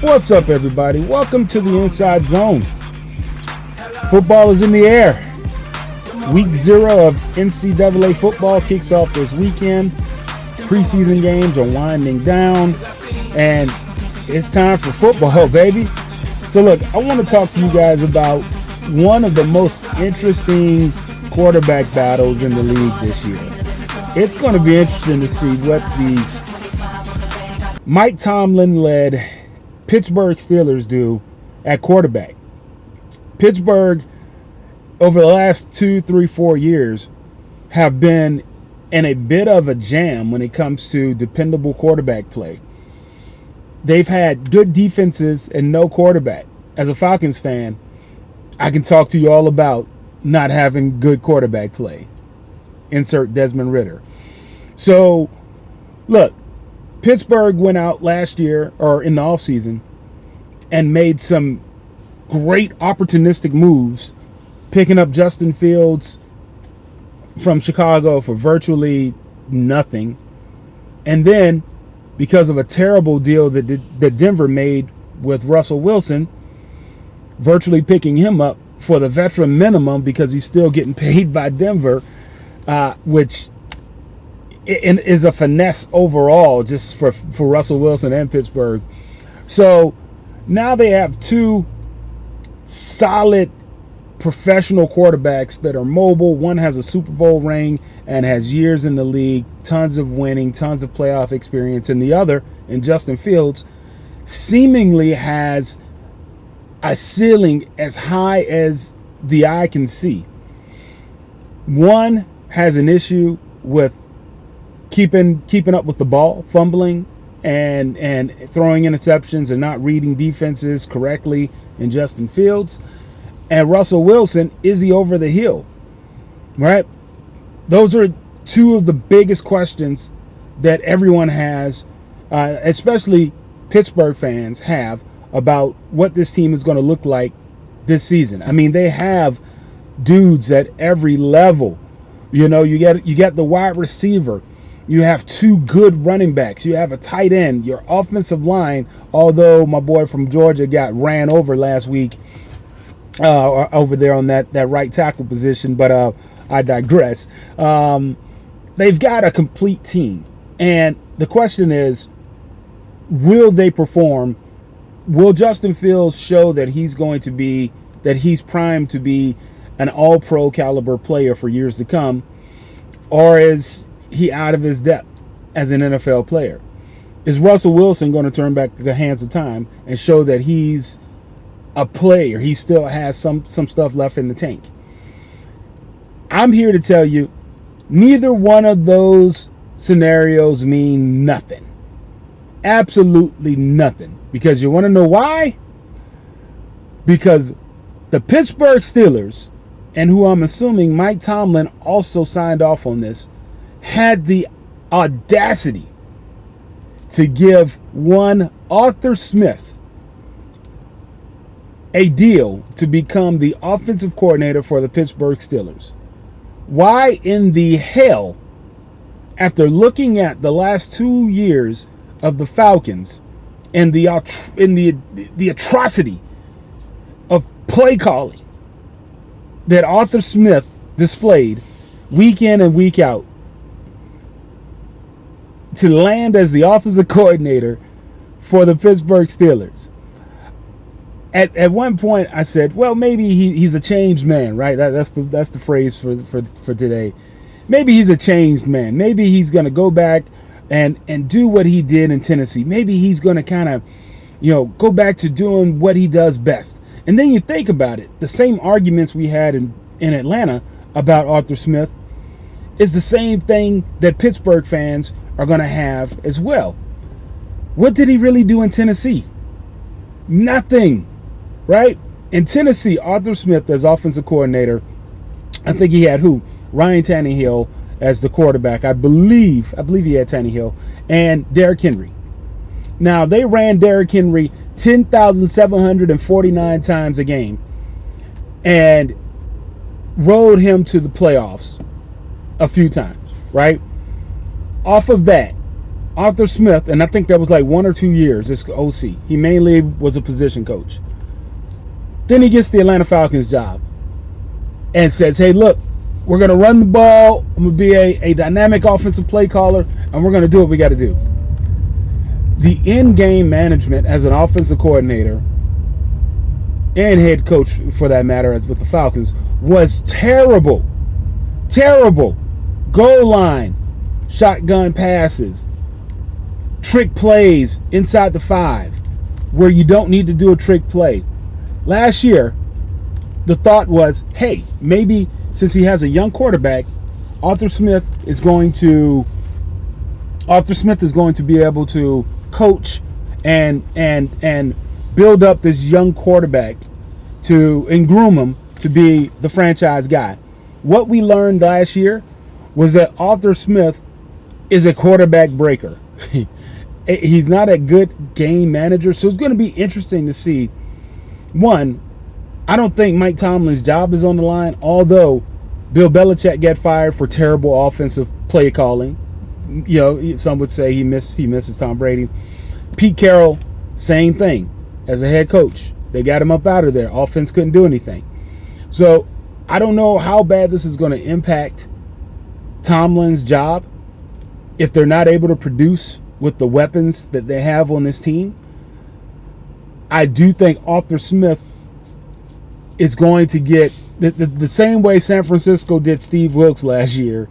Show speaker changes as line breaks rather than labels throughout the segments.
What's up, everybody? Welcome to the Inside Zone. Football is in the air. Week 0 of NCAA football kicks off this weekend. Preseason games are winding down, and it's time for football, baby. So look, I want to talk to you guys about one of the most interesting quarterback battles in the league this year. It's going to be interesting to see what the Mike Tomlin-led Pittsburgh Steelers do at quarterback. Pittsburgh, over the last 2, 3, 4 years, have been in a bit of a jam when it comes to dependable quarterback play. They've had good defenses and no quarterback. As a Falcons fan, I can talk to you all about not having good quarterback play. Insert Desmond Ridder. So, look, Pittsburgh went out last year, or in the offseason, and made some great opportunistic moves, picking up Justin Fields from Chicago for virtually nothing. And then, because of a terrible deal that Denver made with Russell Wilson, virtually picking him up for the veteran minimum because he's still getting paid by Denver, which is a finesse overall just for Russell Wilson and Pittsburgh. So now they have two solid professional quarterbacks that are mobile. One has a Super Bowl ring and has years in the league, tons of winning, tons of playoff experience. And the other, in Justin Fields, seemingly has a ceiling as high as the eye can see. One has an issue with keeping up with the ball, fumbling and throwing interceptions and not reading defenses correctly in Justin Fields. And Russell Wilson, is he over the hill? Right? Those are two of the biggest questions that everyone has, especially Pittsburgh fans have, about what this team is going to look like this season. I mean, they have dudes at every level. You know, you get the wide receiver. You have two good running backs. You have a tight end. Your offensive line, although my boy from Georgia got ran over last week over there on that right tackle position, but I digress. They've got a complete team. And the question is, will they perform? Will Justin Fields show that he's primed to be an all-pro caliber player for years to come? Or is he out of his depth as an NFL player? Is Russell Wilson going to turn back the hands of time and show that he's a player? He still has some stuff left in the tank. I'm here to tell you, neither one of those scenarios mean nothing. Absolutely nothing. Because you want to know why? Because the Pittsburgh Steelers, and who I'm assuming Mike Tomlin also signed off on this, had the audacity to give one Arthur Smith a deal to become the offensive coordinator for the Pittsburgh Steelers. Why in the hell, after looking at the last 2 years of the Falcons and the atrocity of play calling that Arthur Smith displayed week in and week out, to land as the offensive coordinator for the Pittsburgh Steelers? At one point, I said, well, maybe he's a changed man, right? That's the phrase for today. Maybe he's a changed man. Maybe he's going to go back and do what he did in Tennessee. Maybe he's going to kind of, go back to doing what he does best. And then you think about it. The same arguments we had in Atlanta about Arthur Smith is the same thing that Pittsburgh fans are going to have as well. What did he really do in Tennessee? Nothing, right? In Tennessee, Arthur Smith as offensive coordinator, I think he had Ryan Tannehill as the quarterback. I believe he had Tannehill and Derrick Henry. Now, they ran Derrick Henry 10,749 times a game and rode him to the playoffs a few times, right? Off of that, Arthur Smith, and I think that was like 1 or 2 years, this OC. He mainly was a position coach. Then he gets the Atlanta Falcons job and says, hey, look, we're going to run the ball. I'm going to be a dynamic offensive play caller, and we're going to do what we got to do. The in-game management as an offensive coordinator and head coach, for that matter, as with the Falcons, was terrible. Terrible. Goal line, shotgun passes, trick plays inside the 5 where you don't need to do a trick play. Last year, the thought was, hey, maybe since he has a young quarterback, Arthur Smith is going to be able to coach and build up this young quarterback and groom him to be the franchise guy. What we learned last year was that Arthur Smith is a quarterback breaker. He's not a good game manager, so it's going to be interesting to see. One, I don't think Mike Tomlin's job is on the line, although Bill Belichick got fired for terrible offensive play calling. You know, some would say he misses Tom Brady. Pete Carroll, same thing. As a head coach, they got him up out of there. Offense couldn't do anything. So I don't know how bad this is going to impact Tomlin's job if they're not able to produce with the weapons that they have on this team. I do think Arthur Smith is going to get the same way San Francisco did Steve Wilks last year,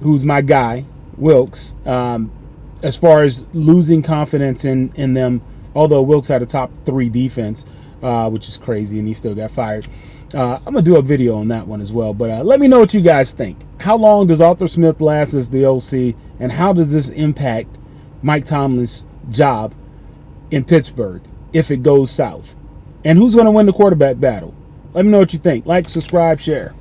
who's my guy, Wilks, as far as losing confidence in them, although Wilks had a top 3 defense, which is crazy, and he still got fired. I'm going to do a video on that one as well, but let me know what you guys think. How long does Arthur Smith last as the OC, and how does this impact Mike Tomlin's job in Pittsburgh if it goes south? And who's going to win the quarterback battle? Let me know what you think. Like, subscribe, share.